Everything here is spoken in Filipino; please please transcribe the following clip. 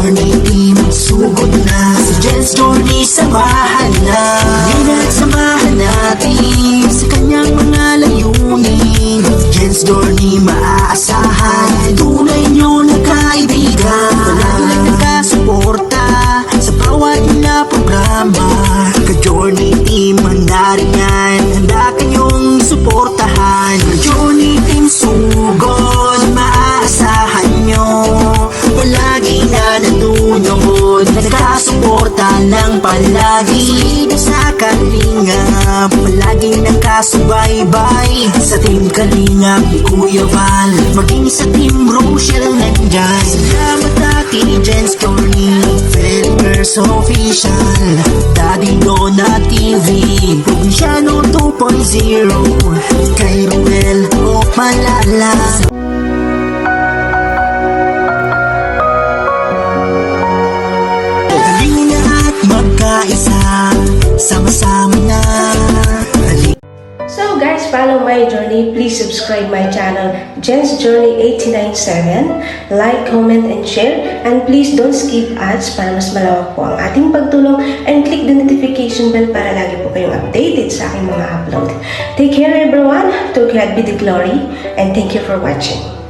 Journey team, sugod na sa Jens Journey, samahan na. Ngayon samahan natin sa kanyang mga layunin. Jens Journey, maaasahan, tunay nyo na kaibigan. Palagi nakasuporta sa bawat na programa. Ka-Journey team, handa rin yan, handa kanyong suportahan. Ka-Journey team, sugod, maaasahan nyo. Palagi na nandunod, nakasuporta ng palagi. Sa Kalingap, palagi nakasubaybay. Sa Team Kalingap ni Kuya Val, maging sa Team Rochelle nandyan. Salamat Ate Jens Journey, Felipers Official, Daddy Dona TV, Provinciano 2.0, kay Ruel o Malala. Halina at magkaisa, sama-sama na. So guys, follow my journey. Please subscribe my channel, Jens Journey 897. Like, comment, and share. And please don't skip ads para mas malawak po ang ating pagtulong. And click the notification bell para lagi po kayong updated sa aking mga upload. Take care everyone. To God be the glory. And thank you for watching.